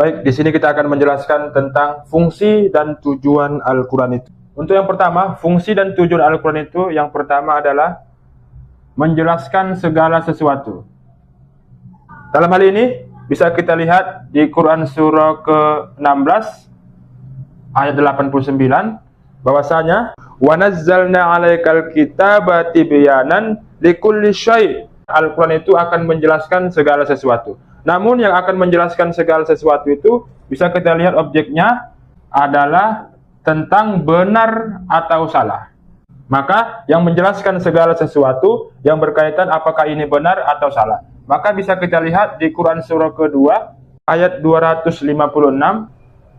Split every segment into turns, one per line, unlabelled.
Baik, di sini kita akan menjelaskan tentang fungsi dan tujuan Al-Quran itu. Untuk yang pertama, fungsi dan tujuan Al-Quran itu yang pertama adalah menjelaskan segala sesuatu. Dalam hal ini bisa kita lihat di Quran surah ke-16 ayat 89 bahwasanya wa nazzalna 'alaikal kitaba tibyanan likulli syai'. Al-Quran itu akan menjelaskan segala sesuatu. Namun yang akan menjelaskan segala sesuatu itu bisa kita lihat objeknya adalah tentang benar atau salah. Maka yang menjelaskan segala sesuatu yang berkaitan apakah ini benar atau salah. Maka bisa kita lihat di Quran surah kedua ayat 256.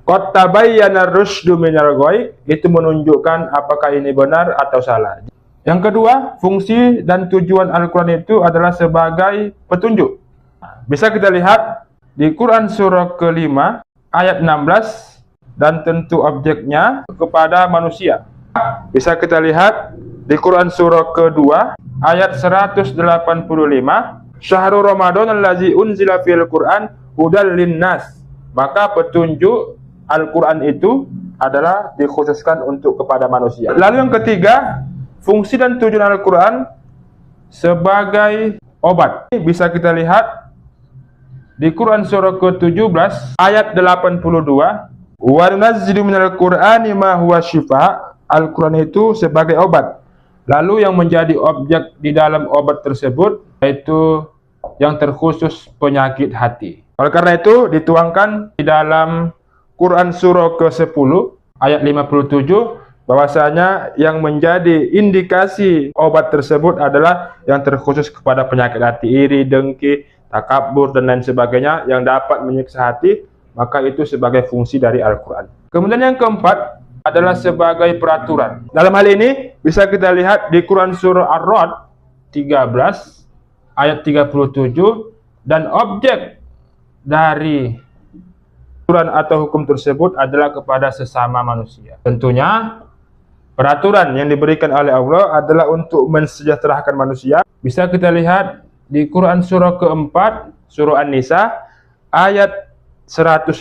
Qad tabayyana ar-rusydu minal ghayy, itu menunjukkan apakah ini benar atau salah. Yang kedua, fungsi dan tujuan Al-Quran itu adalah sebagai petunjuk. Bisa kita lihat di Quran surah ke-5 ayat 16 dan tentu objeknya kepada manusia. Bisa kita lihat di Quran surah ke-2 ayat 185, Syahrul Ramadan allazi unzila fil Quran hudal linnas. Maka petunjuk Al-Quran itu adalah dikhususkan untuk kepada manusia. Lalu yang ketiga, fungsi dan tujuan Al-Quran sebagai obat. Bisa kita lihat di Quran surah ke-17 ayat 82, wa nunazzilu minal Qur'ani ma huwa syifaa. Al-Quran itu sebagai obat. Lalu yang menjadi objek di dalam obat tersebut yaitu yang terkhusus penyakit hati. Oleh karena itu dituangkan di dalam Quran surah ke-10 ayat 57 bahwasanya yang menjadi indikasi obat tersebut adalah yang terkhusus kepada penyakit hati, iri, dengki, takabur dan lain sebagainya yang dapat menyiksa hati, maka itu sebagai fungsi dari Al-Quran. Kemudian yang keempat adalah sebagai peraturan. Dalam hal ini bisa kita lihat di Quran surah Ar-Ra'd 13 ayat 37, dan objek dari peraturan atau hukum tersebut adalah kepada sesama manusia. Tentunya peraturan yang diberikan oleh Allah adalah untuk mensejahterakan manusia. Bisa kita lihat di Quran surah keempat, surah An-Nisa, ayat 105,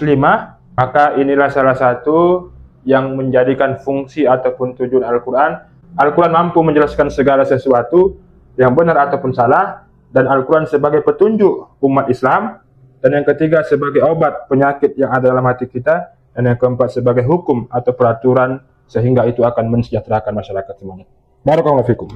maka inilah salah satu yang menjadikan fungsi ataupun tujuan Al-Quran. Al-Quran mampu menjelaskan segala sesuatu yang benar ataupun salah, dan Al-Quran sebagai petunjuk umat Islam, dan yang ketiga sebagai obat penyakit yang ada dalam hati kita, dan yang keempat sebagai hukum atau peraturan sehingga itu akan mensejahterakan masyarakat semuanya. Barakallahu fikum.